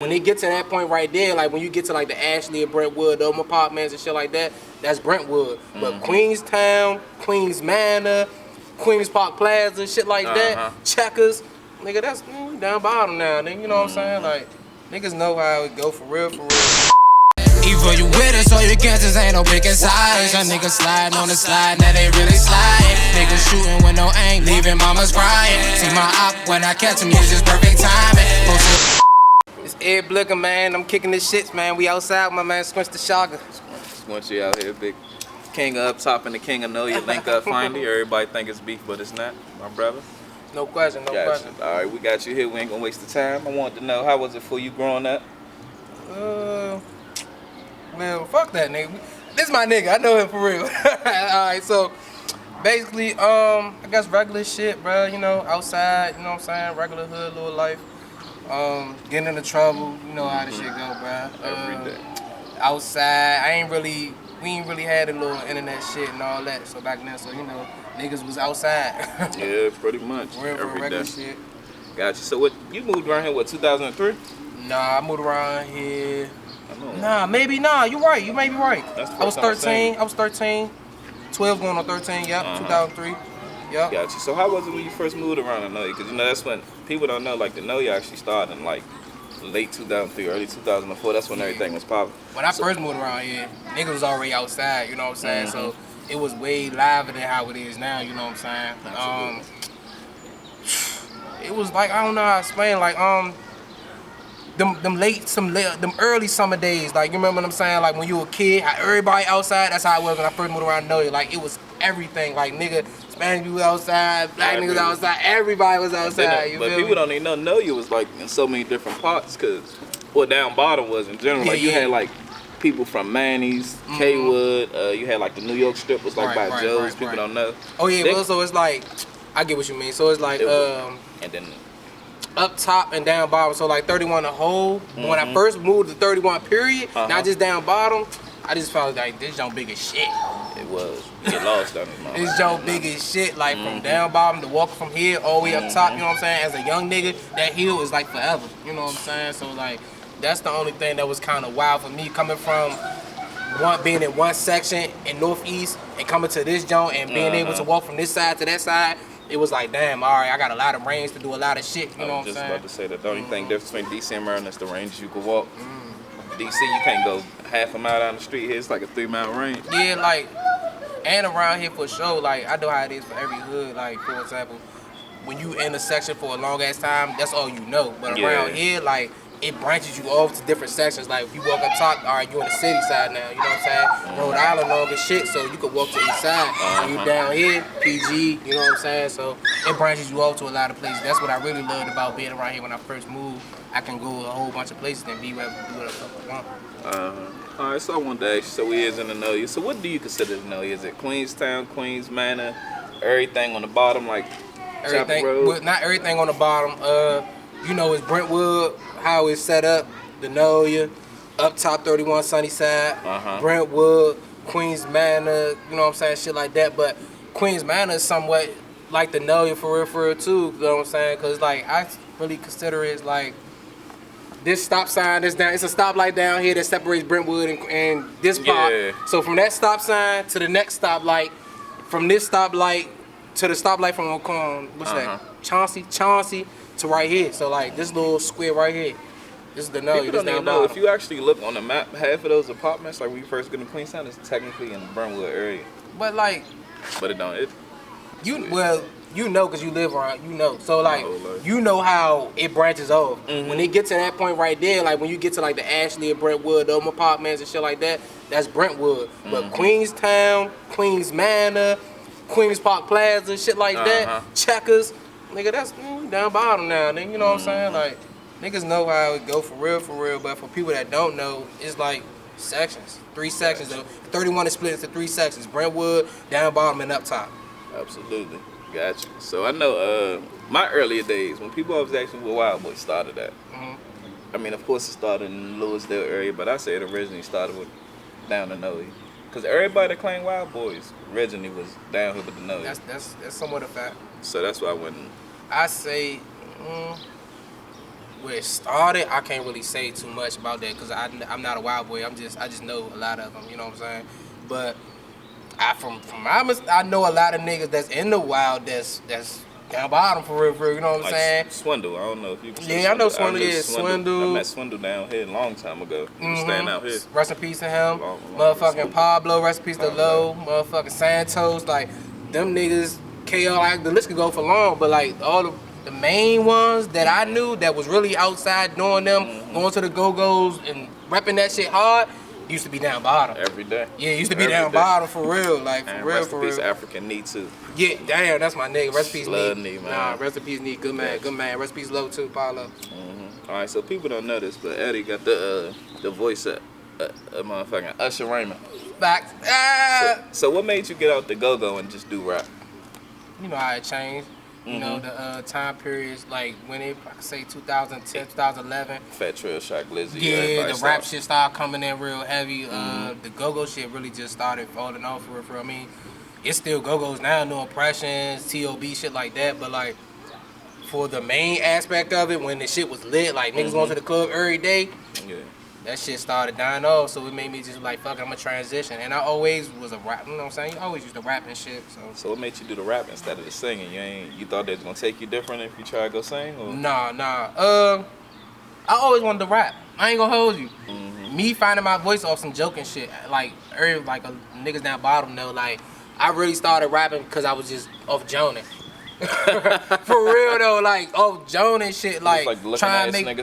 when it get to that point right there, like when you get to like the Ashley and Brentwood, the apartments and shit like that, that's Brentwood. But Queenstown, Queens Manor, Queens Park Plaza, shit like that, Checkers, nigga, that's down bottom now, nigga. You know what I'm saying? Like niggas know how it go for real, for real. Either you with it or you can't, just ain't no picking sides. Young niggas sliding on the slide, now they really slide. Niggas shooting with no aim, leaving mamas crying. See my op when I catch him, it's just perfect timing. It's Blicka, man. I'm kicking this shit, man. We outside with my man Squinchy the Shogger. Squinchy out here, big king of up top and the king of know you. Link up finally. Everybody think it's beef, but it's not, my brother. No question, no question. All right, we got you here. We ain't gonna waste the time. I wanted to know, how was it for you growing up? Well, fuck that nigga. This is my nigga. I know him for real. Alright, so basically, I guess regular shit, bro. You know, outside, you know what I'm saying? Regular hood, little life. Getting into trouble, you know how this shit go, bro. Every day. Outside, we ain't really had a little internet shit and all that. So back then, so you know, niggas was outside. Yeah, pretty much. Regular shit. Gotcha. So what, you moved around here, what, 2003? Nah, I moved around here. Nah, you right. You may be right. I was 13. 12 going on 13, yep, 2003. Yep. Gotcha. So how was it when you first moved around to know you? Because you know that's when people don't know, like the know you actually started in like late 2003, early 2004. That's when everything was popping. When I first moved around here, niggas was already outside, you know what I'm saying? So it was way liver than how it is now, you know what I'm saying? It was like, I don't know how to explain, like them early summer days, like you remember what I'm saying, like when you were a kid, how everybody outside, that's how it was when I first moved around Know You. Like it was everything, like nigga, Spanish people outside, black niggas outside, everybody was outside. But people don't even know You was like in so many different parts, cause what down bottom was in general, like you had like people from Manny's, K-Wood, you had like the New York strip was like by Joe's, people don't know. Oh yeah, well, so it's like, I get what you mean, so it's like, and then up top and down bottom, so like 31 the whole. When I first moved to 31 period, not just down bottom, I just felt like this junk big as shit. It was. You get lost down this This junk big as shit, like from down bottom to walk from here all the way up top, you know what I'm saying? As a young nigga, that hill is like forever, you know what I'm saying? So like, that's the only thing that was kind of wild for me, coming from being in one section in Northeast and coming to this joint and being able to walk from this side to that side. It was like, damn, all right, I got a lot of range to do a lot of shit, you know what I'm saying? I was just about to say that the only thing difference between DC and Maryland is the range you can walk. DC, you can't go half a mile down the street here, it's like a 3-mile range. Yeah, like, and around here for sure, like, I know how it is for every hood. Like, for example, when you in a section for a long ass time, that's all you know. But around here, like, it branches you off to different sections. Like if you walk up top, all right, you on the city side now, you know what I'm saying? Rhode Island long as shit, so you could walk to the east side. You down here, PG, you know what I'm saying? So it branches you off to a lot of places. That's what I really loved about being around here when I first moved. I can go a whole bunch of places and be wherever the fuck I want. All right, so I wanted to ask you, so we is in the know you. So what do you consider the know you? Is it Queenstown, Queens Manor, everything on the bottom, like everything? Chapel Road? Well, not everything on the bottom. You know, it's Brentwood, how it's set up, the know you, up top 31 Sunnyside, Brentwood, Queens Manor, you know what I'm saying, shit like that. But Queens Manor is somewhat like the know you for real too, you know what I'm saying? Cause like I really consider it like this stop sign that's down, it's a stoplight down here that separates Brentwood and this part. So from that stop sign to the next stoplight, from this stoplight to the stoplight from what's that? Chauncey to right here. So like this little square right here. This is the know you. People don't even know. If you actually look on the map, half of those apartments, like when you first get to Queenstown, is technically in the Brentwood area. But like, but it don't. You know, cause you live around. You know, so like you know how it branches off. When it gets to that point right there, like when you get to like the Ashley and Brentwood, the apartments and shit like that, that's Brentwood. But Queenstown, Queens Manor, Queens Park Plaza, shit like that, Checkers. Nigga, that's down bottom now, nigga, you know what I'm saying? Like, niggas know how it go for real, but for people that don't know, it's like sections, 3 sections. 31 is split into 3 sections, Brentwood, down bottom, and up top. Absolutely, gotcha. So I know my earlier days, when people always ask me where Wild Boy started at, I mean, of course it started in the Louisville area, but I say it originally started with down the Know You. Because everybody that claimed Wild Boys originally was down here with the Know You. That's somewhat a fact. So that's why I went. I say, where it started, I can't really say too much about that because I'm not a wild boy. I just know a lot of them. You know what I'm saying? But I know a lot of niggas that's in the wild that's down bottom for real. You know what I'm like saying? Swindle, I don't know if you can Yeah, I know Swindle. Yeah, Swindle. I met Swindle down here a long time ago. He was staying out here. Rest in peace to him. Long Motherfucking Pablo, rest in peace to Low. Motherfucking Santos, like them niggas. KO, like the list could go for long, but like all the main ones that I knew that was really outside doing them, going to the go-go's and repping that shit hard, used to be down bottom. Every day. Yeah, used to be down bottom for real, like for real, for real. Rest in peace African Knee too. Yeah, damn, that's my nigga. Rest in peace Love Knee. Knee, man. Nah, rest in peace Knee. Good man, good man. Rest in peace Low too, Paulo. All right, so people don't know this, but Eddie got the voice of motherfucking Usher Raymond. Facts. So what made you get out the go-go and just do rap? You know how it changed. You know, the time periods, like when I could say 2010, 2011. Fat Trail, Shock Glizzy. Yeah, the rap shit started coming in real heavy. The go-go shit really just started falling off for real. I mean, it's still go-go's now, no impressions, T.O.B. shit like that. But like, for the main aspect of it, when the shit was lit, like niggas going to the club every day, that shit started dying off. So it made me just like, fuck it, I'm gonna transition. And I always was a rap, you know what I'm saying? You always used to rap and shit. So what made you do the rap instead of the singing? You thought they was gonna take you different if you try to go sing? Or? Nah. I always wanted to rap. I ain't gonna hold you. Me finding my voice off some joking shit, like niggas down bottom know, like I really started rapping because I was just off joning. For real though, like joning shit, like trying to make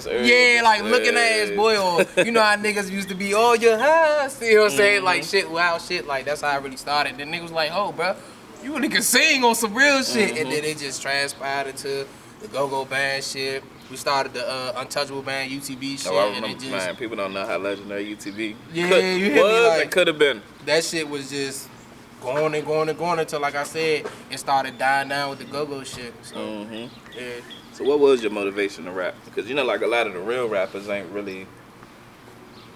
looking ass boy, or you know how niggas used to be, oh you high, you know what I'm saying, like shit, wild shit, like that's how I really started. Then niggas was like, oh bro, you really can sing on some real shit, and then it just transpired into the go-go band shit. We started the Untouchable band, UTB shit. Oh, I remember, and it just, man, people don't know how legendary UTB it could have been. That shit was just going until, like I said, it started dying down with the go-go shit. So, yeah. So what was your motivation to rap? Because you know, like a lot of the real rappers ain't really.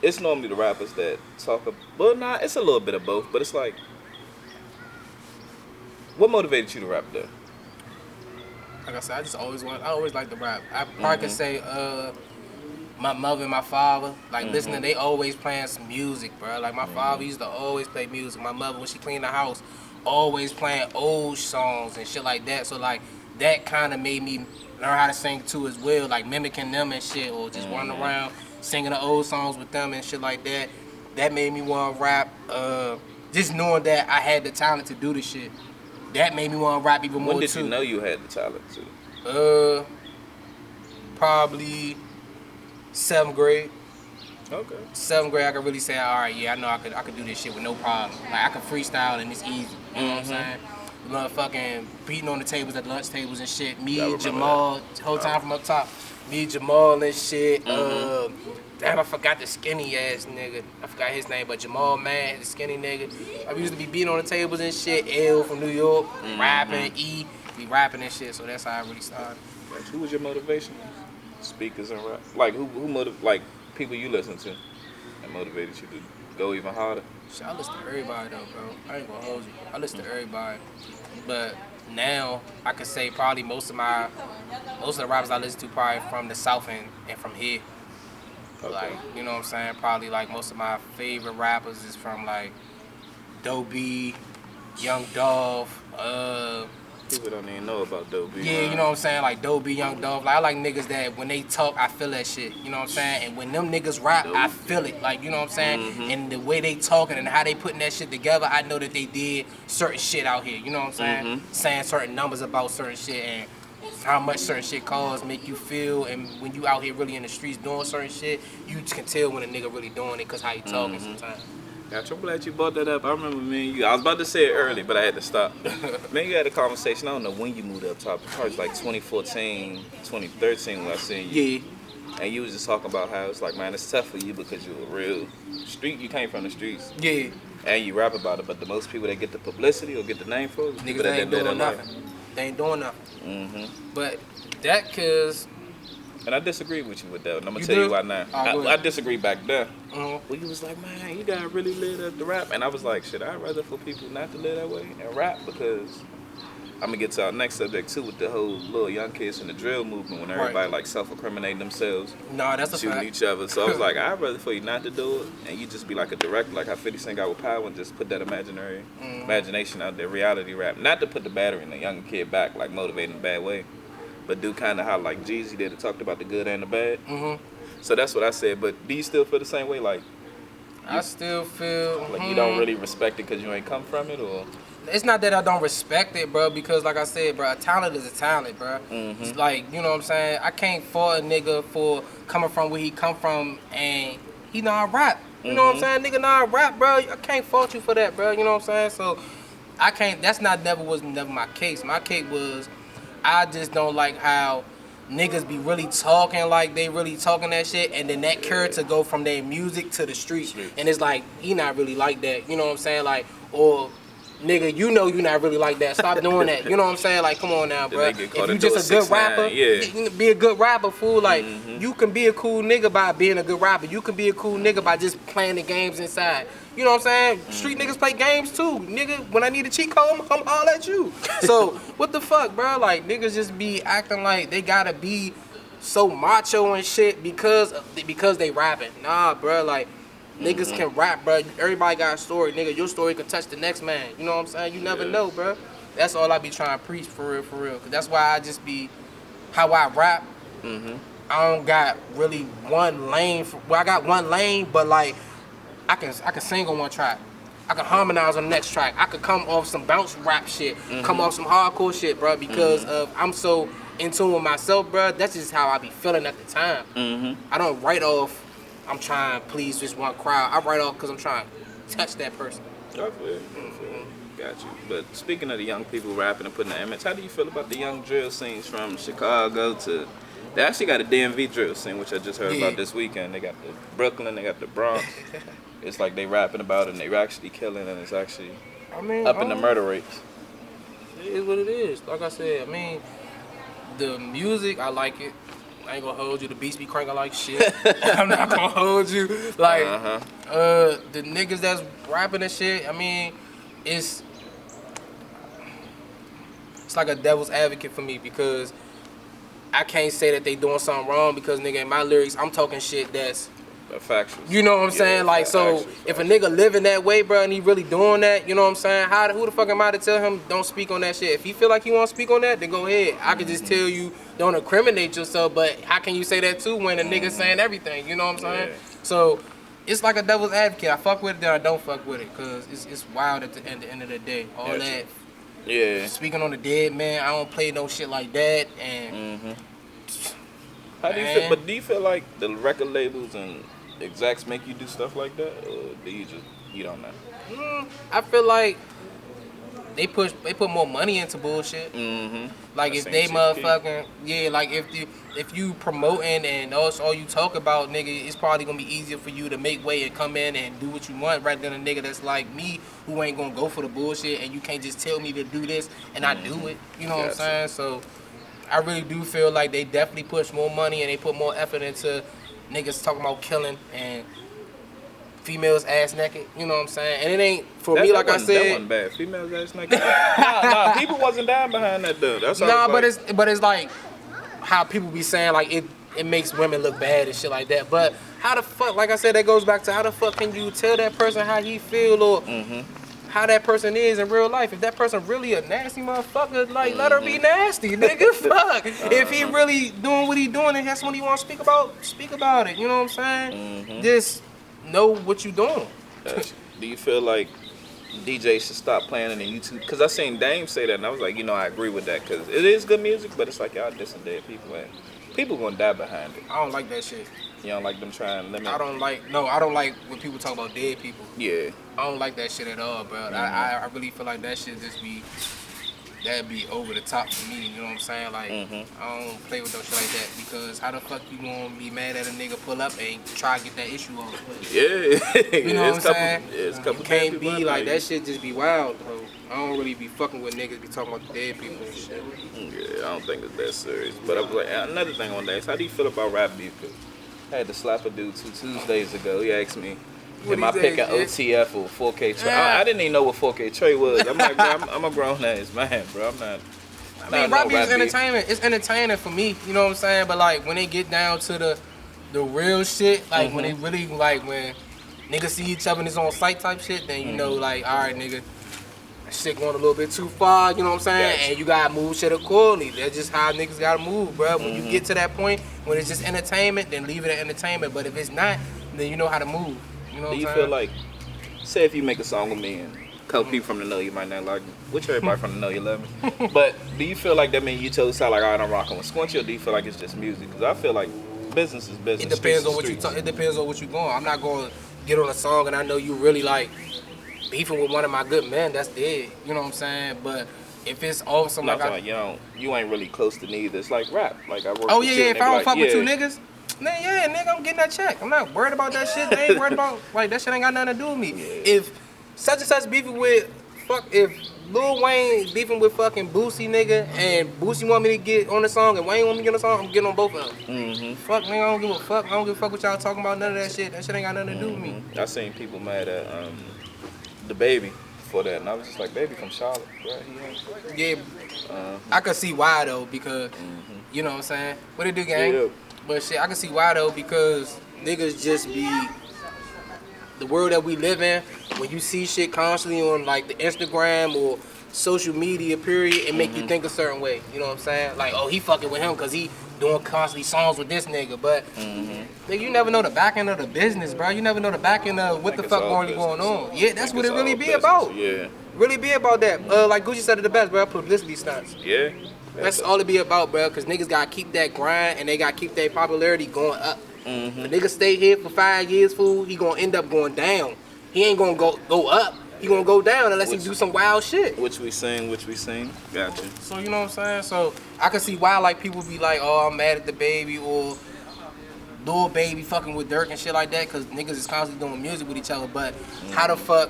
It's normally the rappers that talk. It's a little bit of both, but it's like, what motivated you to rap though? Like I said, I always liked to rap. I probably could say my mother and my father, like listening, they always playing some music, bro. Like my father used to always play music. My mother, when she cleaned the house, always playing old songs and shit like that. So like that kind of made me learn how to sing too as well, like mimicking them and shit, or just running around singing the old songs with them and shit like that. That made me want to rap. Just knowing that I had the talent to do the shit, that made me want to rap even more too. When did you know you had the talent to? Probably 7th grade. Okay. 7th grade, I could really say, all right, yeah, I know I could do this shit with no problem. Like I could freestyle and it's easy. You know what I'm saying? Motherfucking beating on the tables at lunch tables and shit. Me, Jamal, the whole time from up top. Me, Jamal and shit. Damn, I forgot the skinny ass nigga. I forgot his name, but Jamal, man, the skinny nigga. I used to be beating on the tables and shit. L from New York, rapping, E, be rapping and shit. So that's how I really started. Like, who was your motivation? Speakers and rap. Like like people you listen to that motivated you to go even harder. Shit, I listen to everybody though, bro. I ain't gonna hold you. I listen to everybody, but now I could say probably most of the rappers I listen to probably from the South and from here. Okay. Like, you know what I'm saying? Probably like most of my favorite rappers is from like Doe B, Young Dolph. People don't even know about Doe B. Yeah, you know what I'm saying? Like Doe B, Young Dolph. Like I like niggas that when they talk, I feel that shit. You know what I'm saying? And when them niggas rap, I feel it. Like, you know what I'm saying? And the way they talking and how they putting that shit together, I know that they did certain shit out here. You know what I'm saying? Saying certain numbers about certain shit and how much certain shit costs, make you feel, and when you out here really in the streets doing certain shit, you can tell when a nigga really doing it cause how he talking sometimes. Gotcha. I'm glad you brought that up. I remember me and you. I was about to say it early, but I had to stop. Me and you had a conversation. I don't know when you moved up top. It was like 2014, 2013 when I seen you. Yeah. And you was just talking about how it's like, man, it's tough for you because you're a real street. You came from the streets. Yeah. And you rap about it, but the most people that get the publicity or get the name for it, niggas ain't doing nothing. They ain't doing nothing. But that cause. And I disagree with you with that. And I'm gonna tell you why now. I disagree back then. When you was like, man, you gotta really live up the rap. And I was like, shit, I'd rather for people not to live that way and rap because I'm gonna get to our next subject too with the whole little young kids in the drill movement when everybody like self-incriminating themselves, that's a shooting fact. each other. So I was like, I'd rather for you not to do it and you just be like a director, like how 50 Cent got with Power, and just put that imagination out there, reality rap. Not to put the battery in the young kid back, like motivating in a bad way, but do kind of how like Jeezy did it, talked about the good and the bad. So that's what I said. But do you still feel the same way? Like, I still feel like you don't really respect it because you ain't come from it, or? It's not that I don't respect it, bro, because like I said, bro, a talent is a talent, bro. It's like, you know what I'm saying? I can't fault a nigga for coming from where he come from and he not rap. You know what I'm saying? Nigga not rap, bro. I can't fault you for that, bro. You know what I'm saying? So I can't, that's not was never my case. My case was, I just don't like how niggas be really talking like they really talking that shit, and then that character go from their music to the streets. And it's like, he not really like that. You know what I'm saying? Like, or nigga, you know you not really like that. Stop doing that. You know what I'm saying? Like, come on now, bro. If you just a good rapper, be a good rapper, fool. Like, you can be a cool nigga by being a good rapper. You can be a cool nigga by just playing the games inside. You know what I'm saying? Street niggas play games too. Nigga, when I need a cheat code, I'm all at you. So, what the fuck, bro? Like, niggas just be acting like they gotta be so macho and shit because they rapping. Nah, bro, like, niggas can rap, bro. Everybody got a story, nigga. Your story could touch the next man. You know what I'm saying? You never know, bro. That's all I be trying to preach, for real, for real. Cause that's why I just be, how I rap. I don't got really one lane. Well, I got one lane, but like, I can sing on one track. I can harmonize on the next track. I could come off some bounce rap shit, come off some hardcore shit, bro. Because of I'm so in tune with myself, bro. That's just how I be feeling at the time. I don't write off, I'm trying to please just one crowd. I write off because I'm trying to touch that person. I feel Got you. But speaking of the young people rapping and putting the image, how do you feel about the young drill scenes from Chicago to... They actually got a DMV drill scene, which I just heard about this weekend. They got the Brooklyn, they got the Bronx. It's like they rapping about it and they're actually killing, and it's actually up in the murder rates. It is what it is. Like I said, I mean, the music, I like it. I ain't gonna hold you. The beats be cranking like shit. I'm not gonna hold you. Like, the niggas that's rapping and shit, I mean, it's like a devil's advocate for me, because I can't say that they doing something wrong, because nigga, in my lyrics, I'm talking shit that's factual. You know what I'm saying? Like, so if a nigga living that way, bro, and he really doing that, you know what I'm saying? Who the fuck am I to tell him don't speak on that shit? If he feel like he want to speak on that, then go ahead. I could just tell you don't incriminate yourself, but how can you say that too when a nigga saying everything? You know what I'm saying? So it's like a devil's advocate. I fuck with it, then I don't fuck with it, because it's wild at the end of the day. All that. Yeah. Speaking on the dead man, I don't play no shit like that. And how do you feel? But do you feel like the record labels and execs make you do stuff like that, or do you don't know? I feel like they put more money into bullshit. Like if they motherfucking like if you promoting and that's all you talk about, nigga, it's probably gonna be easier for you to make way and come in and do what you want, rather than a nigga that's like me who ain't gonna go for the bullshit, and you can't just tell me to do this and I do it. You know what I'm saying? So I really do feel like they definitely push more money and they put more effort into niggas talking about killing and females ass naked, you know what I'm saying? And it ain't, for me, like I said... That wasn't bad. Females ass naked? nah, people wasn't down behind that, though. That's but it's like how people be saying, like, it makes women look bad and shit like that. But how the fuck, like I said, that goes back to how the fuck can you tell that person how he feel, or how that person is in real life? If that person really a nasty motherfucker, like, let her be nasty, nigga. Fuck. If he really doing what he doing and that's what he want to speak about it. You know what I'm saying? Just know what you doing. Do you feel like DJs should stop playing in the YouTube? Because I seen Dame say that, and I was like, I agree with that, because it is good music, but it's like y'all dissing dead people, and people gonna die behind it. I don't like that shit. You don't like them trying to limit? I don't like when people talk about dead people. Yeah. I don't like that shit at all, bro. I really feel like that shit that'd be over the top for me, you know what I'm saying? Like, I don't play with no shit like that, because how the fuck you gonna be mad at a nigga pull up and try to get that issue off? You know what I'm saying? It's a couple you can't be like, that shit just be wild, bro. I don't really be fucking with niggas be talking about dead people and shit. Yeah, I don't think it's that serious. But I was like, another thing on that is, how do you feel about rap beef? I had to slap a dude 2 Tuesdays ago. He asked me, Am I picking OTF or 4K Trey? I didn't even know what 4K Trey was. I'm like, bro, I'm a grown ass man, bro. I'm not. I mean, rap is entertainment. It's entertaining for me. You know what I'm saying? But like when they get down to the real shit, like when they really like when niggas see each other in his own sight type shit, then you know like, all right, nigga, that shit going a little bit too far. You know what I'm saying? And you gotta move shit accordingly. That's just how niggas gotta move, bro. When you get to that point when it's just entertainment, then leave it at entertainment. But if it's not, then you know how to move. You know what I'm saying? Do you feel like, say if you make a song with me and a couple people from the know you might not like me, which everybody from the know you love me, but do you feel like that means you chose to sound like, all right, I'm rocking with Squinchy, or do you feel like it's just music? Because I feel like business is business. It depends on what you talk. It depends on what you going. I'm not going to get on a song and I know you really like beefing with one of my good men. That's dead. You know what I'm saying? But if it's awesome, like you ain't really close to neither. It's like rap. Like I work. Oh yeah, if I don't fuck with two niggas. Man, yeah, nigga, I'm getting that check. I'm not worried about that shit. They ain't worried about, like, that shit ain't got nothing to do with me. Yeah. If such and such beefing with, if Lil Wayne beefing with fucking Boosie, nigga, and Boosie want me to get on the song and Wayne want me to get on the song, I'm getting on both of them. Fuck, nigga, I don't give a fuck. I don't give a fuck what y'all talking about, none of that shit. That shit ain't got nothing to do with me. I seen people mad at the Baby for that, and I was just like, Baby from Charlotte, right? Yeah, I could see why, though, because, you know what I'm saying? What it do, gang? Yeah. But shit, I can see why though, because niggas just be the world that we live in. When you see shit constantly on like the Instagram or social media, period, it make you think a certain way. You know what I'm saying? Like, oh, he fucking with him because he doing constantly songs with this nigga. But nigga, you never know the back end of the business, bro. You never know the back end of what the fuck really going on. Yeah, that's what it really be about. Yeah, really be about that. Like Gucci said it the best, bro. Publicity stunts. Yeah. That's all it be about, bro, because niggas got to keep that grind and they got to keep their popularity going up. If a nigga stay here for 5 years, fool, he going to end up going down. He ain't going to go up. He going to go down unless he do some wild shit. Which we sing. Gotcha. So, you know what I'm saying? So, I can see why, like, people be like, oh, I'm mad at the Baby or Lil Baby fucking with Dirk and shit like that because niggas is constantly doing music with each other. But how the fuck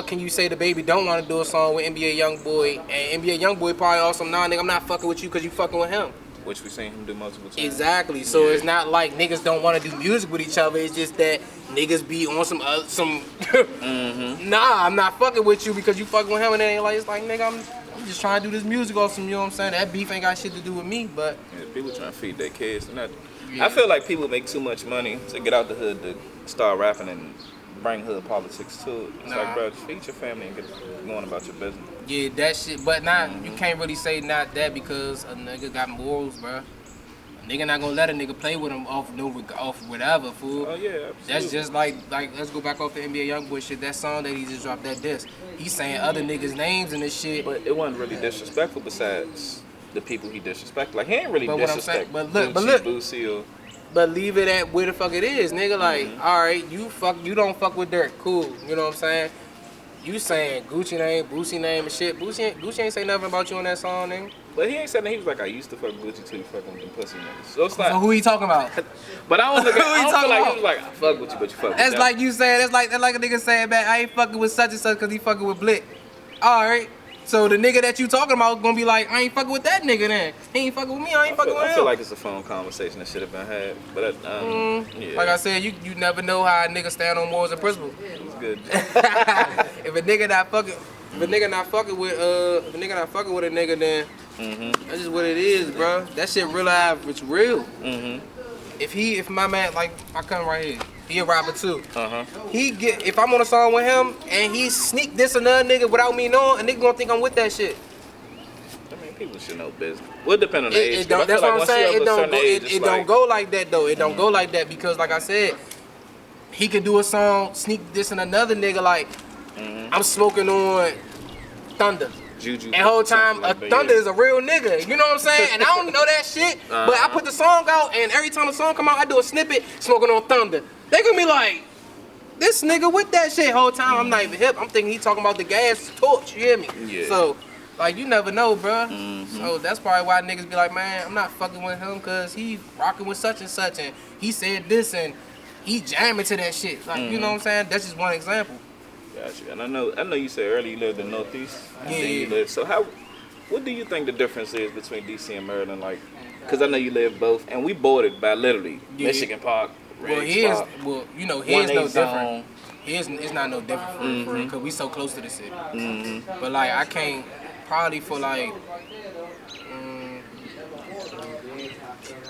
can you say the Baby don't want to do a song with NBA Youngboy and NBA Youngboy probably also, nah, nigga, I'm not fucking with you because you fucking with him. Which we seen him do multiple times. Exactly. So it's not like niggas don't want to do music with each other. It's just that niggas be on some nah, I'm not fucking with you because you fucking with him, and then like it's like, nigga, I'm just trying to do this music or some, you know what I'm saying? That beef ain't got shit to do with me, but people trying to feed their kids. I feel like people make too much money to get out the hood to start rapping and bring hood politics to it. It's like, bro, just feed your family and get going about your business. Yeah, that shit. But you can't really say not that because a nigga got morals, bro. A nigga not gonna let a nigga play with him off whatever, fool. Oh yeah, absolutely. That's just like let's go back off the NBA Youngboy shit. That song that he just dropped, that disc. He's saying other niggas' names and this shit. But it wasn't really disrespectful besides the people he disrespected. Like he ain't really disrespect. But look. Boosie, but leave it at where the fuck it is, nigga. Like, all right, you don't fuck with Dirk, cool. You know what I'm saying? You saying Gucci name, Boosie name and shit. Gucci ain't say nothing about you on that song, nigga. But he ain't said that. He was like, I used to fuck Gucci too, fucking with them pussy niggas. So it's like, so who he talking about? But I don't look at. I don't feel like he was like, I fuck with you, but you fuck with That's them. like you saying. That's like a nigga saying, man, I ain't fucking with such and such because he fucking with Blick. All right. So the nigga that you talking about gonna be like, I ain't fucking with that nigga then. He ain't fucking with me, I ain't fucking with him. I feel like it's a phone conversation that should have been had. But yeah. Like I said, you never know how a nigga stand on morals and principles. It's good. If a nigga not fucking with a nigga, then that's just what it is, bro. That shit real life, it's real. If my man, like I come right here, he a rapper too. If I'm on a song with him and he sneak this another nigga without me knowing, a nigga gonna think I'm with that shit. I mean, people should know business. Well, depend on the age. That's what I'm saying. It don't go like that though. It don't go like that because, like I said, he could do a song, sneak this and another nigga like I'm smoking on Thunder. Juju. And whole time, Thunder is a real nigga. You know what I'm saying? And I don't know that shit, but I put the song out, and every time the song come out, I do a snippet smoking on Thunder. They gonna be like, this nigga with that shit whole time. I'm not even hip. I'm thinking he talking about the gas torch. You hear me? Yeah. So, like, you never know, bro. So that's probably why niggas be like, man, I'm not fucking with him because he rocking with such and such, and he said this, and he jamming to that shit. Like, you know what I'm saying? That's just one example. Gotcha. And I know you said earlier you lived in the Northeast. Yeah. So what do you think the difference is between DC and Maryland? Like, because I know you live both, and we bordered by literally Michigan Park, Well, his, you know, his no different. His is not no different for real, because we so close to the city. But like, I can't probably for like,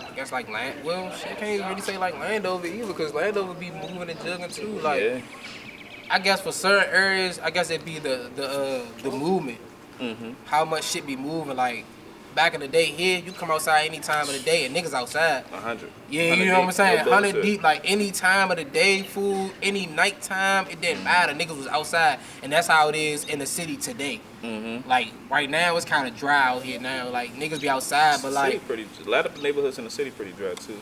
I guess like land. Well, shit, I can't really say like Landover either, because Landover be moving and jugging too. Like, I guess for certain areas, I guess it'd be the movement. How much shit be moving, like. Back in the day here, you come outside any time of the day and niggas outside. 100. Yeah, you know what I'm saying? 100 deep, like any time of the day, food, any nighttime, it didn't matter. Niggas was outside. And that's how it is in the city today. Like right now, it's kind of dry out here now. Like niggas be outside, but like. A lot of neighborhoods in the city pretty dry too.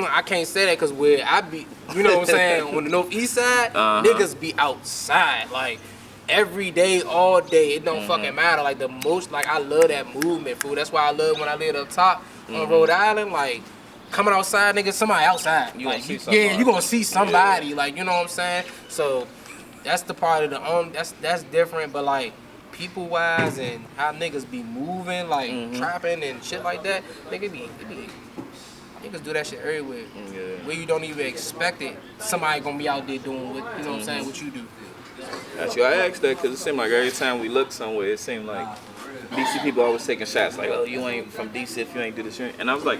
I can't say that because where I be, you know what I'm saying? On the northeast side, niggas be outside. Like. Every day, all day, it don't fucking matter. Like the most, like I love that movement, fool. That's why I love when I live up top on Rhode Island. Like coming outside, nigga, somebody outside. You like, you gonna see somebody. Yeah. Like you know what I'm saying. So that's the part of the that's different. But like people wise and how niggas be moving, like trapping and shit like that, niggas do that shit everywhere. Where you don't even expect it, somebody gonna be out there doing what you know what I'm saying, what you do. Actually, I asked that because it seemed like every time we look somewhere, it seemed like DC people always taking shots like, oh, you ain't from DC if you ain't do this shit. And I was like,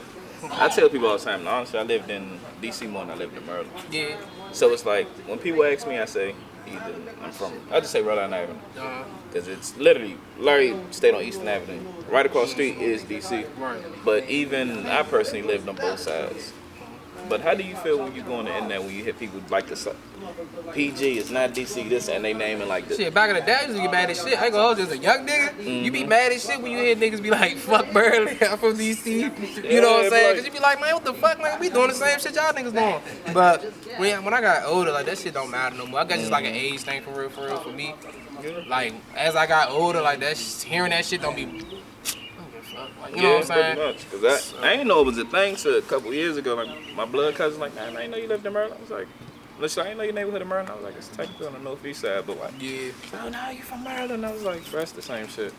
I tell people all the time, honestly, I lived in DC more than I lived in Maryland. Yeah. So it's like, when people ask me, I say, either I just say Rhode Island Avenue. Because it's literally, Larry stayed on Eastern Avenue. Right across the street is DC. Right. But even I personally lived on both sides. But how do you feel when you go on the internet when you hear people like this? PG is not DC, this, and they name it like this. Shit, back in the day, I used to get mad as shit. I ain't gonna hold you as a young nigga. You be mad as shit when you hear niggas be like, fuck Maryland, I'm from DC. You know what I'm saying? Because you be like, man, what the fuck, man? We doing the same shit y'all niggas doing. But when I got older, like, that shit don't matter no more. I guess it's like an age thing for real, for me. Like, as I got older, like, hearing that shit don't be... Like, you know what I'm saying? Pretty much. Because I ain't know it was a thing till a couple years ago. Like, my blood cousin like, man, I didn't know you lived in Maryland. I was like, listen, I didn't know your neighborhood in Maryland. I was like, it's technically on the northeast side, but like, oh, no, you from Maryland? I was like, that's the same shit.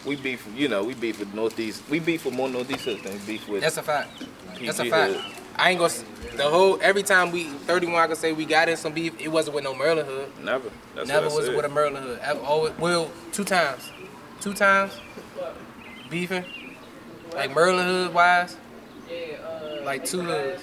We beef, we beef with northeast. We beef with more northeast hoods than we beef with. That's a fact. That's a fact. I ain't gonna, every time we 31, I can say we got in some beef, it wasn't with no Maryland hood. Never. Never was with a Maryland hood. Well, two times. Beefing. Like Maryland hood wise, like two hoods.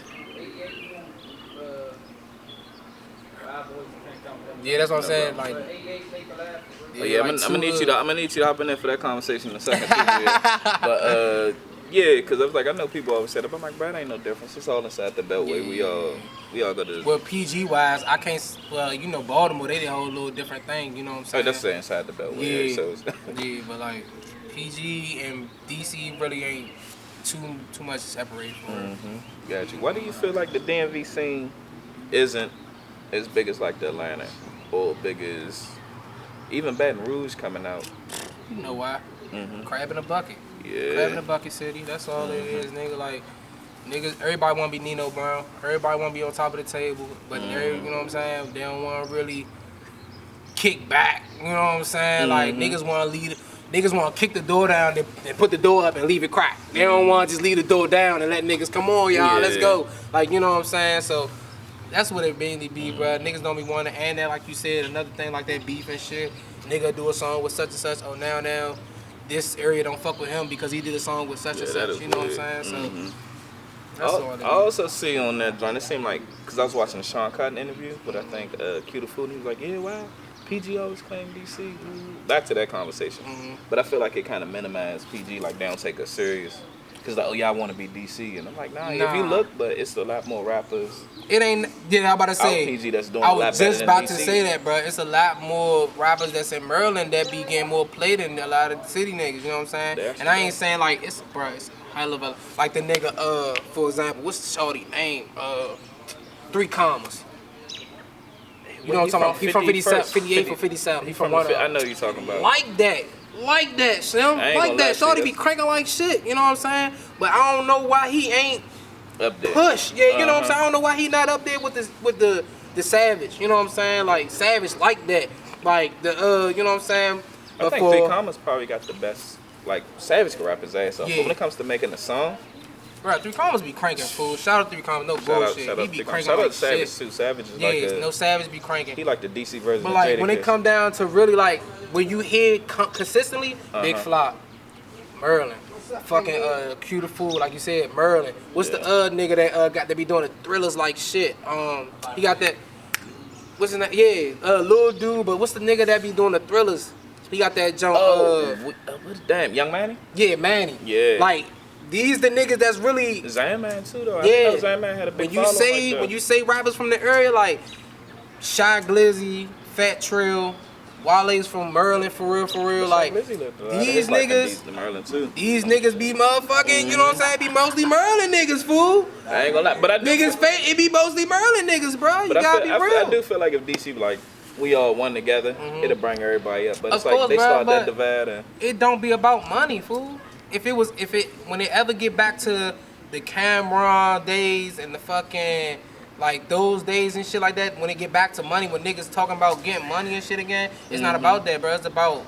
Yeah, that's what I'm saying. Like, I'm gonna need you to hop in there for that conversation in a second. But because I was like, I know people always said it, but I'm like, bro, it ain't no difference. It's all inside the beltway. We all go to. Well, PG wise, I can't. Well, you know, Baltimore, they did a whole little different thing. You know what I'm saying? Oh, that's inside the beltway. Yeah, so but like. PG and DC really ain't too much separation. Got you. Why do you feel like the DMV scene isn't as big as like the Atlanta or big as even Baton Rouge coming out? You know why? Crab in a bucket. Yeah. Crab in a bucket city. That's all it is, nigga. Like niggas, everybody wanna be Nino Brown. Everybody wanna be on top of the table, but you know what I'm saying? They don't wanna really kick back. You know what I'm saying? Like niggas wanna lead. Niggas want to kick the door down and put the door up and leave it cracked. They don't want to just leave the door down and let niggas, come on, y'all, let's go. Like, you know what I'm saying? So that's what it mainly be, bro. Niggas don't be wanting to, and that, like you said, another thing like that beef and shit. Nigga do a song with such and such. Oh, now, this area don't fuck with him because he did a song with such and such. You know what I'm saying? So that's all it is. I also see on that joint, it seemed like, because I was watching the Sean Cotton interview, but I think Q the Food, he was like, yeah, wow. PG always claimed DC. Back to that conversation. But I feel like it kind of minimized PG, like they don't take us serious. Because like, oh, y'all want to be DC. And I'm like, nah, if you look, but it's a lot more rappers. It ain't, I'm about to say, PG that's doing a lot better than DC. I was just about to say that, bro. It's a lot more rappers that's in Maryland that be getting more play than a lot of the city niggas, you know what I'm saying? And I ain't saying like, it's a hell of a, like the nigga, for example, what's the shorty name? 3 commas. You know what I'm talking about? He from 57, 58 or 57. He from one of them. I know you're talking about. Like that, Sim. Like that. Shorty be cranking like shit. You know what I'm saying? But I don't know why he ain't up there. Push. Yeah, you know what I'm saying? I don't know why he not up there with the Savage. You know what I'm saying? Like Savage like that. Like the you know what I'm saying? I think 3 Commas probably got the best. Like Savage can rap his ass off. Yeah. But when it comes to making a song, Bro, 3 Commas be cranking, fool. Shout out 3 Commas, no bullshit. Shout he out be 3 cranking Shout like out Savage shit. too. Savage is Yeah, like no Savage be cranking. he like the DC version But of like Jadakiss. when it come down to really like when you hear consistently, Big Flop, Merlin, fucking Cue the Fool, like you said, Merlin. What's the nigga that got to be doing the thrillers like shit? He got that. What's his name? Yeah, little dude. But what's the nigga that be doing the thrillers? He got that jump. Damn, Young Manny. Yeah, Manny. Yeah. Like these the niggas that's really. Zan Man too though. Yeah. I know Zan Man had a big When you following say like that. when you say rappers from the area like Shy Glizzy, Fat Trill, Wale's from Merlin for real. Like these niggas. The Merlin too. These niggas be motherfucking, you know what I'm saying? Be mostly Merlin niggas, fool. I ain't gonna lie, but I do Niggas it be mostly Merlin niggas, bro. You gotta be real. I do feel like if DC like we all one together, it'll bring everybody up. But Of it's like course, they bro, start but that divide and it don't be about money, fool. When it ever get back to the Cameron days and the fucking like those days and shit like that, when it get back to money, when niggas talking about getting money and shit again, it's not about that, bro. It's about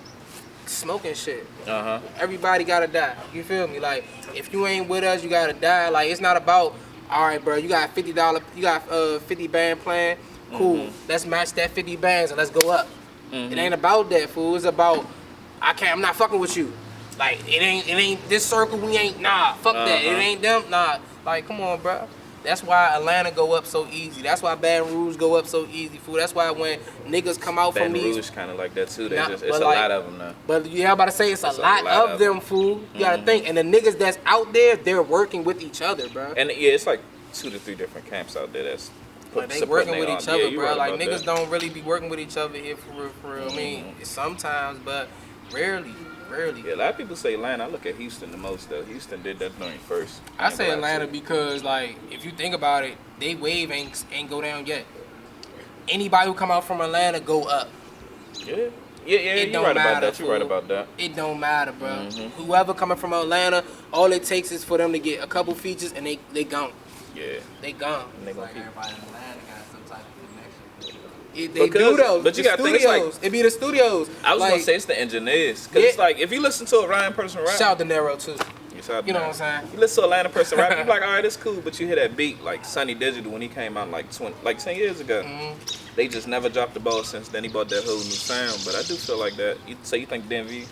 smoking shit. Everybody gotta die. You feel me? Like if you ain't with us, you gotta die. Like it's not about all right, bro. You got $50. You got 50 band plan. Cool. Let's match that 50 bands and let's go up. It ain't about that, fool. It's about I'm not fucking with you. Like it ain't this circle. We ain't fuck that. It ain't them. Like come on, bro. That's why Atlanta go up so easy. That's why Baton Rouge go up so easy, fool. That's why when niggas come out from these, Baton Rouge kind of like that too. It's a like, lot of them now. But yeah, I'm about to say it's a lot of them, fool. You gotta think, and the niggas that's out there, they're working with each other, bro. And yeah, it's like 2 to 3 different camps out there that's. Like they working with each other, bro. Right like niggas that. don't really be working with each other here for real. I mean, sometimes, but rarely. Yeah, a lot of people say Atlanta. I look at Houston the most though. Houston did that joint first. I say Atlanta because like if you think about it, they wave ain't go down yet. Anybody who come out from Atlanta go up. Yeah. You're right about that. You're right about that. It don't matter, bro. Whoever coming from Atlanta, all it takes is for them to get a couple features and they gone. Yeah. They gone. And they gonna keep. Everybody in Atlanta got some type of connection. They do those. But you gotta think it's like it be the studios. I was gonna say it's the engineers, cause it's like if you listen to a Ryan person rap, shout out Dinero too. You know what I'm saying? You listen to Atlanta person rap, you be like, all right, it's cool, but you hear that beat like Sonny Digital when he came out like 10 years ago. They just never dropped the ball since then. He bought that whole new sound, but I do feel like that. So you think DMV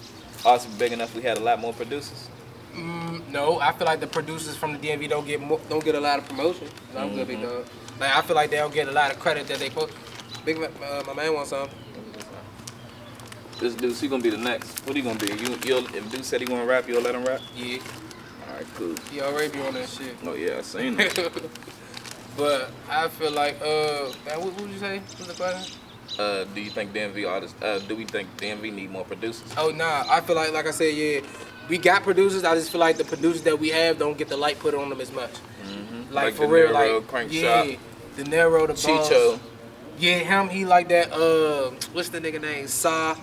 also big enough? We had a lot more producers. No, I feel like the producers from the DMV don't get a lot of promotion. I'm good, big dog. Like I feel like they don't get a lot of credit that they put. Big my man wants some. This dude, he gonna be the next. What he gonna be? If dude said he gonna rap, you'll let him rap? Yeah. All right, cool. He already be on that shit. Oh yeah, I seen it. But I feel like what would you say? What's the question? Do you think DMV artists? Do we think DMV need more producers? Oh nah, I feel like I said, yeah, we got producers. I just feel like the producers that we have don't get the light put on them as much. Like for Dinero, real, like Crank yeah, Shop. Dinero, the Chicho. boss. Yeah, him. He like that. What's the nigga name? Sa.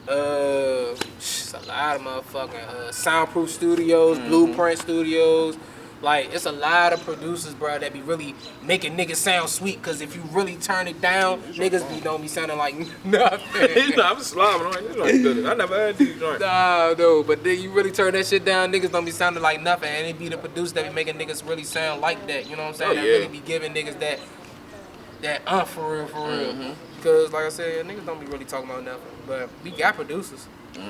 It's a lot of motherfucking Soundproof Studios, Blueprint Studios. Like, it's a lot of producers, bro, that be really making niggas sound sweet. Cause if you really turn it down, niggas don't be sounding like nothing. I'm slobbing. Like, this joint good. I never heard these joints. No, but then you really turn that shit down, niggas don't be sounding like nothing. And it be the producers that be making niggas really sound like that. You know what I'm saying? That really be giving niggas that for real. Because, like I said, niggas don't be really talking about nothing. But we got producers. We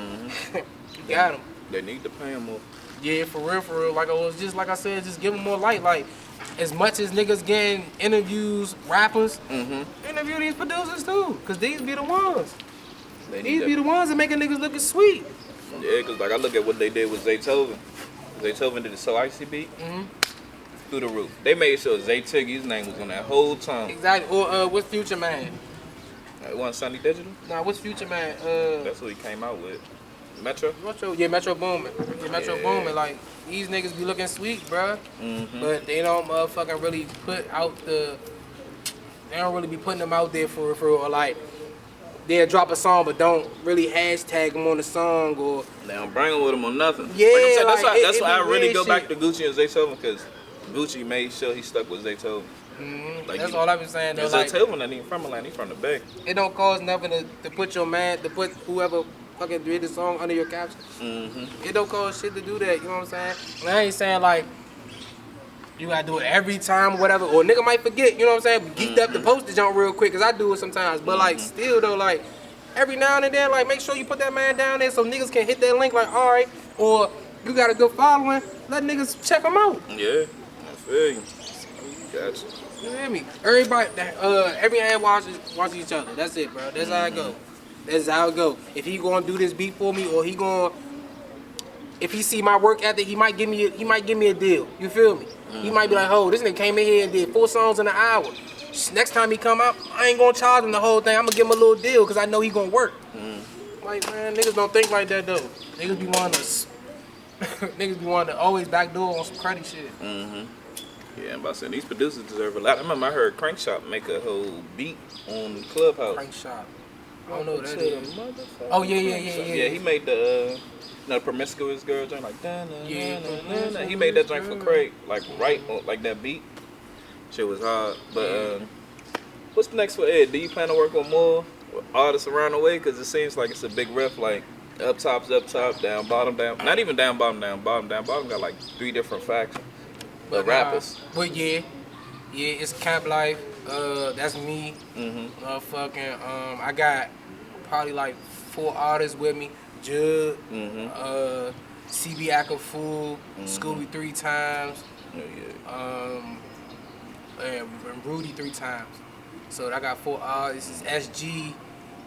got them. They need to pay them more. Yeah, for real. Like I said, just give them more light. Like, as much as niggas getting interviews, rappers, interview these producers too. Because these be the ones. These be the ones that making niggas looking sweet. Yeah, because like I look at what they did with Zaytoven. Zaytoven did the So Icy beat. Through the roof. They made sure Zay Tiggy's name was on that whole time. Exactly. Or what's Future Man? It wasn't Sonny Digital? Nah, what's Future Man? That's what he came out with. Metro? Metro Boomin. Metro Boomin. Like, these niggas be looking sweet, bruh. But they don't motherfucking really put out they don't really be putting them out there for real. Or like, they'll drop a song but don't really hashtag them on the song or... They don't bring them with them on nothing. Yeah, that's why I really go back to Gucci and Zaytoven, because Gucci made sure he stuck with Zaytoven. Like that's all I've been saying. Though, Zaytoven ain't even from Atlanta, he's from the Bay. It don't cost nothing to put your man, to put whoever fucking did the song under your caption. It don't cost shit to do that, you know what I'm saying? And I ain't saying like You gotta do it every time or whatever. Or a nigga might forget, you know what I'm saying? Geeked up the postage on real quick, cause I do it sometimes. But like still though, like every now and then, like make sure you put that man down there so niggas can hit that link like, alright, or you got a good following, let niggas check them out. Yeah, I feel you. Gotcha. You hear me? Everybody, every man watch each other. That's it, bro. That's how it go. That's how it go. If he gonna do this beat for me, or if he see my work ethic, he might give me a deal. You feel me? He might be like, oh, this nigga came in here and did 4 songs in an hour. Next time he come out, I ain't gonna charge him the whole thing. I'm gonna give him a little deal because I know he gonna work. Like, man, niggas don't think like that though. Niggas be wanting to always backdoor on some credit shit. Yeah, I'm about to say these producers deserve a lot. I remember I heard Crankshot make a whole beat on Clubhouse. Crankshot. I don't know what that is. Oh yeah. Yeah, he made the promiscuous girl joint like da-na-na-na-na-na. He made that joint for Craig, like right on like that beat. Shit was hard. But what's next for Ed? Do you plan to work on more artists around the way? Because it seems like it's a big ref, like up top, down, bottom, down. Not even down, bottom, down, bottom, down, bottom. Got like 3 different factions. But rappers. But yeah, it's CAMPLIFE. That's me. I got probably like 4 artists with me. Judd, CB Akafu, Scooby 3 times, and Rudy 3 times. So I got 4 artists. This is SG.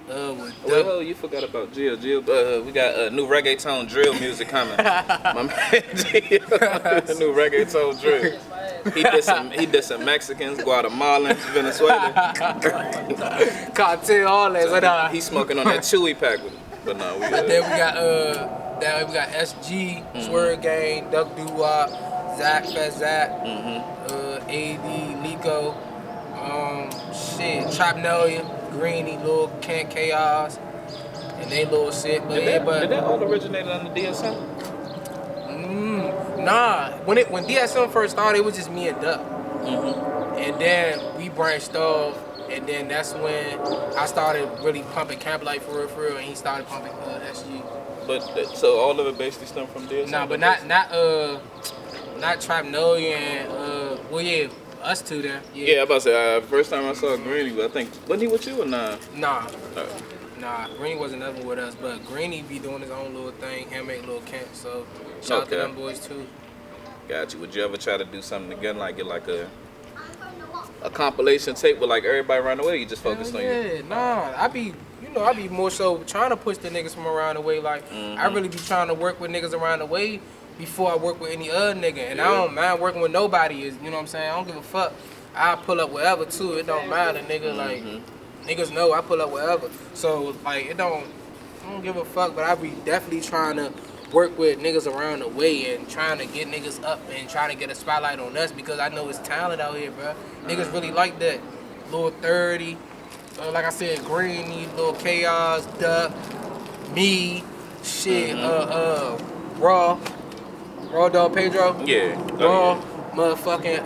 Well, you forgot about Jill. We got new reggaeton drill music coming. My man Jill, new reggaeton drill. He did some Mexicans, Guatemalans, Venezuela. Cartel, all that. But He's smoking on that Chewy pack with him. But no, we then we got SG, Swerve Gang, Duck Doo-Wop, Zach, Fat Zach, AD, Lico, Trapnelia, Greeny, Lil Kent Chaos, and they little shit. But did that all originate under DSM? Nah, when DSM first started, it was just me and Duck, and then we branched off. And then that's when I started really pumping CAMPLIFE for real, and he started pumping SG. But so all of it basically stemmed from DSM? Nah, but not Trapnolia and well yeah, us two then. Yeah, I'm about to say first time I saw Greeny, but I think wasn't he with you or nah? Nah, Greeny wasn't ever with us, but Greeny be doing his own little thing, him make Lil Kent, so shout out to them boys too. Got you. Would you ever try to do something again, like get like a compilation tape with like everybody around the way? You just focused on you? Yeah, nah. I be more so trying to push the niggas from around the way. Like I really be trying to work with niggas around the way before I work with any other nigga. And I don't mind working with nobody. You know what I'm saying? I don't give a fuck. I pull up wherever too. It don't matter, nigga. Like niggas know I pull up wherever. So like I don't give a fuck. But I be definitely trying to work with niggas around the way and trying to get niggas up and trying to get a spotlight on us because I know it's talent out here, bro. Niggas really like that. Lil 30, like I said, Greeny, Lil Chaos, Duck, me, shit, Raw Dog Pedro. Yeah. Raw, motherfucking,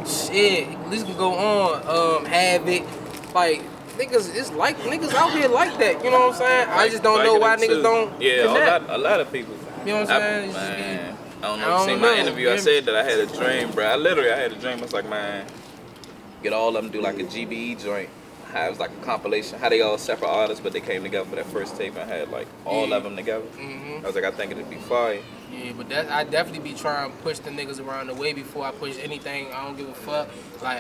shit, this can go on, Havoc, like, niggas out here like that, you know what I'm saying? I just don't know why niggas don't connect. A lot of people. You know what I'm saying? Man, I don't know if you seen my interview. I said that I had a dream, bro. I had a dream. I was like, man, get all of them do like a GBE joint. It was like a compilation. How they all separate artists, but they came together for that first tape. I had like all of them together. I was like, I think it'd be fire. Yeah, but I definitely be trying to push the niggas around the way before I push anything. I don't give a fuck. Like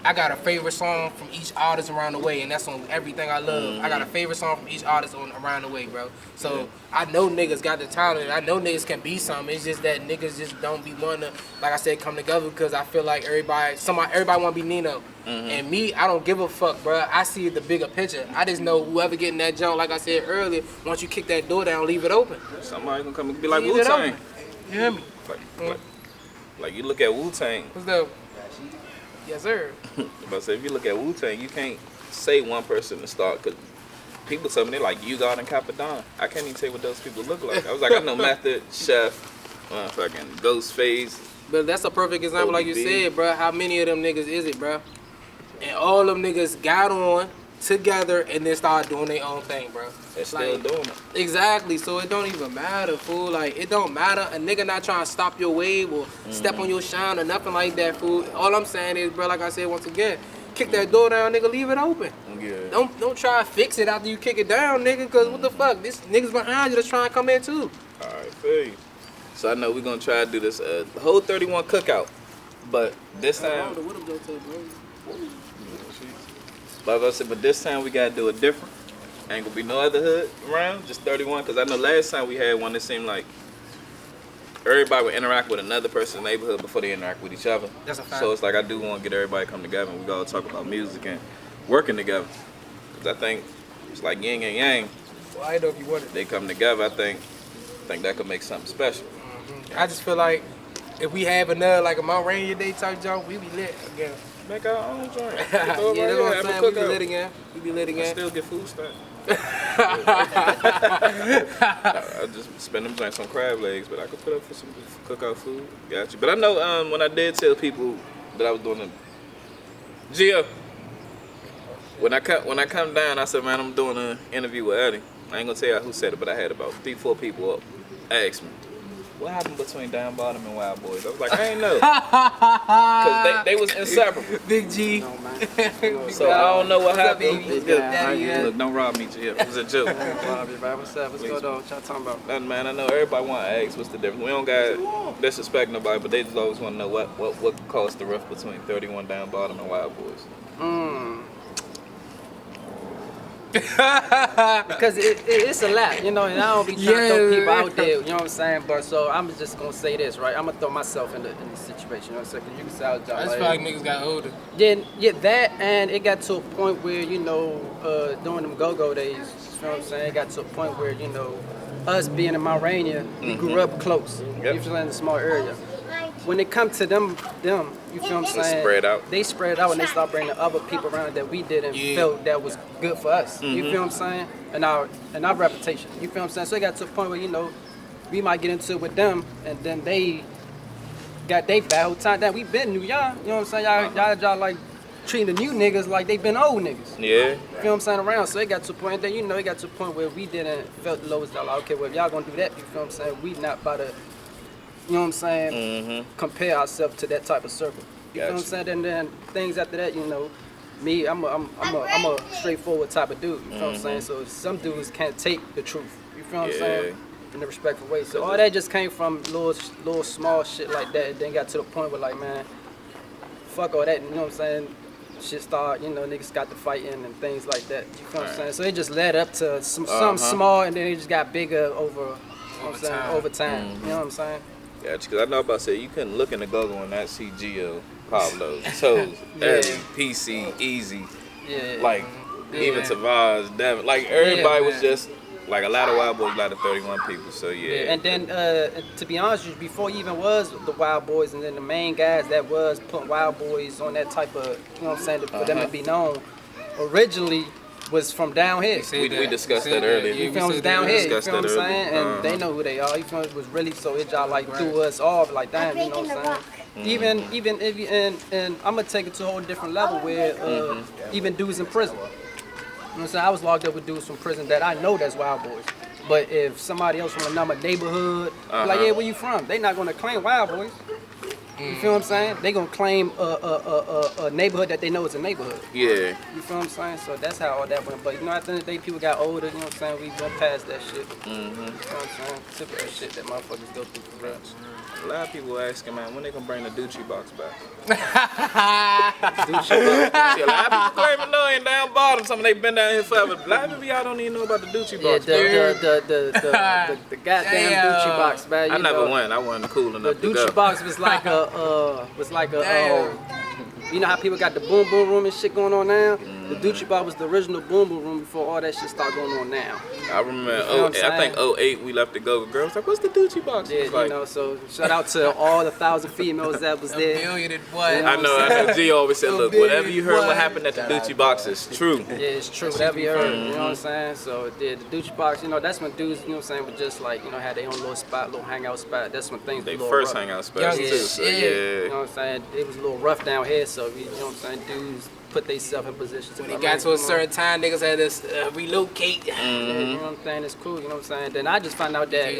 I got a favorite song from each artist around the way, and that's on everything I love. I got a favorite song from each artist around the way, bro. So I know niggas got the talent. I know niggas can be something. It's just that niggas just don't be wanting to, like I said, come together because I feel like everybody want to be Nino. And me, I don't give a fuck, bro. I see the bigger picture. I just know whoever getting that jump, like I said earlier, once you kick that door down, leave it open. Somebody gonna come and be like Wu-Tang. You hear me? Like you look at Wu-Tang. What's that? Yes, sir. But so if you look at Wu-Tang, you can't say one person to start because people tell me they like You God and Capadon. I can't even tell you what those people look like. I was like, I know Method, Chef, fucking Ghostface. But that's a perfect example, like you said, bro. How many of them niggas is it, bro? And all them niggas got on, together and then start doing their own thing, bro. They're still doing it. Exactly. So it don't even matter, fool. Like, it don't matter. A nigga not trying to stop your wave or step on your shine or nothing like that, fool. All I'm saying is, bro, like I said once again, kick that door down, nigga, leave it open. Yeah. Don't try to fix it after you kick it down, nigga, cause what the fuck? This niggas behind you that's trying to come in too. Alright, feel you. So I know we're gonna try to do this whole 31 cookout. But this time, but this time we gotta do it different. Ain't gonna be no other hood around, just 31. Cause I know last time we had one that seemed like everybody would interact with another person's neighborhood before they interact with each other. That's a fact. So it's like I do want to get everybody to come together and we gotta talk about music and working together. Cause I think it's like yin and yang. Well, I know if you want it. They come together. I think that could make something special. I just feel like if we have another like a Mount Rainier Day type job, we be lit again. Make our own joint. Yeah, that's what I'm saying. We be lit again. We be lit I again. still get food stamps. I just spend them joints on crab legs, but I could put up for some cookout food. Got you. But I know when I did tell people that I was doing the Gio, when I come down, I said, man, I'm doing an interview with Eddie. I ain't gonna tell you who said it, but I had about 3-4 people up ask me, what happened between Down Bottom and Wild Boys? I was like, I ain't know. Because they was inseparable. Big G. No, man. So I don't know what happened. baby? Look, don't rob me, G. It was a joke. What's up? What's going on? What y'all talking about? Nothing, man. I know everybody want to ask what's the difference. We don't got disrespect nobody, but they just always want to know what caused the rift between 31 Down Bottom and Wild Boys. Because it's a lot, you know, and I don't be trying to throw people out there, you know what I'm saying? But so I'm just gonna say this, right? I'm gonna throw myself in the situation, you know what I'm saying? 'Cause you can say I I just feel like niggas got older. Yeah, that, and it got to a point where, you know, during them go-go days, you know what I'm saying? It got to a point where, you know, us being in Mount Rainier, we grew up close, you feel, in a small area. When it comes to them, you feel what I'm saying? Spread out. They spread out and they start bringing other people around that we didn't feel that was good for us. You feel what I'm saying? And our reputation. You feel what I'm saying? So it got to a point where, you know, we might get into it with them and then they got they bad whole time that we been new young. You know what I'm saying? Y'all like treating the new niggas like they been old niggas. Yeah. You feel what I'm saying? Around. So it got to a point that, you know, it got to a point where we didn't felt the lowest dollar. Okay, well, if y'all gonna do that, you feel what I'm saying? We not about to, you know what I'm saying, compare ourselves to that type of circle. You feel what I'm saying? And then things after that, you know, me, I'm a straightforward type of dude. You feel what I'm saying? So some dudes can't take the truth. You feel what I'm saying? In a respectful way. So all that just came from little small shit like that. And then got to the point where, like, man, fuck all that. You know what I'm saying? Shit start, you know, niggas got to fighting and things like that. You feel what I'm saying? So it just led up to some small, and then it just got bigger over time. You know what I'm saying? Yeah, because I know about to say you couldn't look in the Google and not see Gio, Pablo, Toes, Eddie, PC, Easy, like even Tavaz, Devin, like everybody was just like a lot of Wild Boys, a lot of 31 people. So yeah. And then to be honest with you, before you even was the Wild Boys, and then the main guys that was putting Wild Boys on that type of, you know what I'm saying, for them to be known, originally was from down here. We discussed that earlier. You feel me? Down here, you feel what I'm saying? And they know who they are. You feel it was really so it y'all like threw us off like damn, you know what I'm saying? Even if you, and I'm gonna take it to a whole different level where even dudes in prison. You know what I'm saying? I was locked up with dudes from prison that I know that's Wild Boys. But if somebody else from another neighborhood, like, yeah, where you from? They not gonna claim Wild Boys. You feel what I'm saying? They gonna claim a neighborhood that they know is a neighborhood. Yeah. You feel what I'm saying? So that's how all that went. But you know, at the end of the day, people got older. You know what I'm saying? We went past that shit. You know what I'm saying? Typical shit that motherfuckers go through for real. A lot of people asking, man, when they gonna bring the Doochie box back? Ducci box. See, a lot of people claiming no, ain't Down Bottom. Some of they been down here forever. A lot of people y'all don't even know about the Doochie box. Yeah, the goddamn Ducci box, man. I never went. I wasn't cool enough The to go. Ducci box was like you know how people got the boom boom room and shit going on now? The Ducci box was the original boom boom room before all that shit started going on now. I remember, You know what I'm I think 08 we left to go. The girls like, what's the Doochie box? Yeah, Like, you know, so shout out to all the 1,000 females that was there. Billionaire boy. I know. G always said, look, whatever you heard what happened at the Doochie box is true. Yeah, it's true. Whatever you heard, you know what I'm saying? So the Ducci box, you know, that's when dudes, you know what I'm saying, would just like, you know, had their own little spot, little hangout spot. That's when things They were a little first rough. hangout spots too. So You know yeah. what I'm saying? It was a little rough down here, so you know what I'm saying, dudes put themselves in position to. When it got to a certain time, niggas had to relocate. Yeah, you know what I'm saying? It's cool, you know what I'm saying? Then I just found out that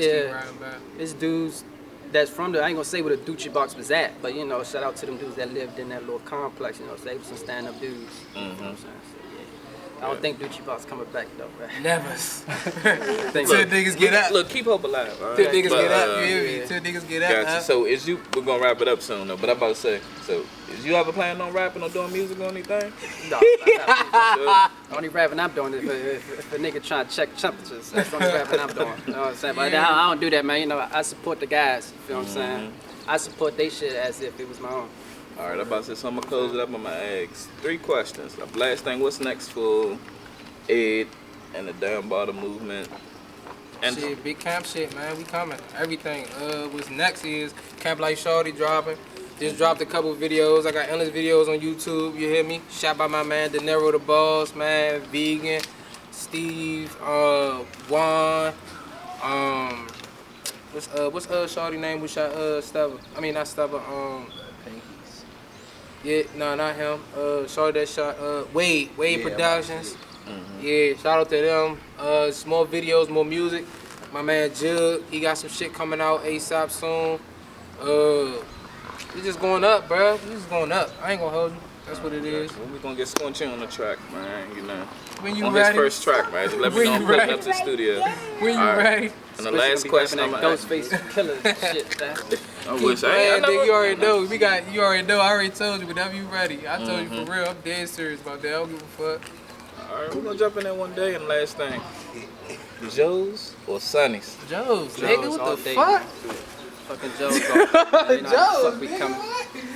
it's dudes that's from the, I ain't gonna say where the Doochie Box was at, but you know, shout out to them dudes that lived in that little complex, you know, so they was some stand-up dudes. You know what I'm saying? So, I don't think Doochie Box coming back though, man. Never. Till niggas get up. Look, keep hope alive. All right? Till niggas get up, you yeah. hear me? Till niggas get up. Gotcha. So we're gonna wrap it up soon though, but I'm about to say, so is you ever planning on rapping or doing music or anything? No, the only rapping I'm doing is if a nigga trying to check temperatures. That's the only rapping I'm doing. You know what I'm saying? But I don't do that, man. You know, I support the guys. You feel what I'm saying? I support they shit as if it was my own. All right, I'm about to say, so I'm gonna close it up on my eggs. 3 questions. The last thing, what's next for Ed and the Down Bottom movement? And Shit, big camp shit, man. We coming. Everything. What's next is Camp Life Shorty dropping. Just dropped a couple videos. I got endless videos on YouTube. You hear me? Shot by my man Dinero the Boss, man. Vegan, Steve, Juan. What's Shorty name? We shot Stubber. I mean not Stubber. Yeah, no, not him. Shorty that shot Wade Productions. Yeah, shout out to them. Some more videos, more music. My man Jug, he got some shit coming out ASAP soon. We just going up, bro. We just going up. I ain't gonna hold you. That's what it is. Well, we gonna get Squinchy on the track, man. You know, When you on ready? his first track, man. Just let me know I'm pulling up to the studio. When you All right. ready? And the last question, I'm gonna ask. Ghostface killer shit, man. I wish I Man, you already know. You already know. I already told you. Whenever you ready, I told you for real. I'm dead serious about that. I don't give a fuck. All right, we're gonna jump in there one day. And the last thing, Joe's or Sonny's? Joe's, nigga, Joe's what all the day. fuck? Fucking Joe's. You know how the fuck we coming.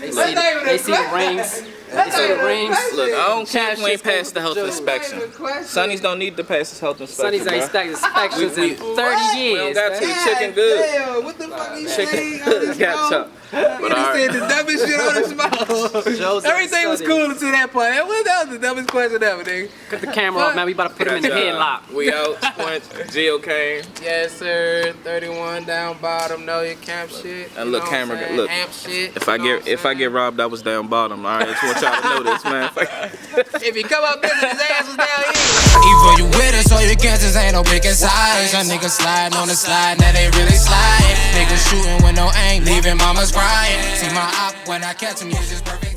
They see the rings. They see the rings. Look, I don't care Cash if we ain't is going passed the health to Joe's. inspection. Sonny's don't need to pass his health inspection, Sonny's ain't bro. stacked inspections in 30 years. We don't got to. man. The chicken good. Damn, what the fuck you Chicken saying? good. Got chopped. But all He said right. the dumbest shit on his mouth. Joe's Everything was study. cool until that point. That was the dumbest question ever, nigga. Cut the camera off, man. We about to put him in the headlock. We out. Squint. Geo Kane. Yes, sir. 31 down bottom. Know your camp shit. And You look, know camera, what I'm saying? look. Amp shit. If I you know get what I'm saying? robbed, I was down bottom. All right, I just want y'all to know this, man. If he come up missing, his ass was down here. Either you with us or you can't, just ain't no picking sides. Young niggas sliding on the slide, now they really sliding. Niggas shooting with no aim, leaving mamas crying. See my op when I catch him, use his perfect.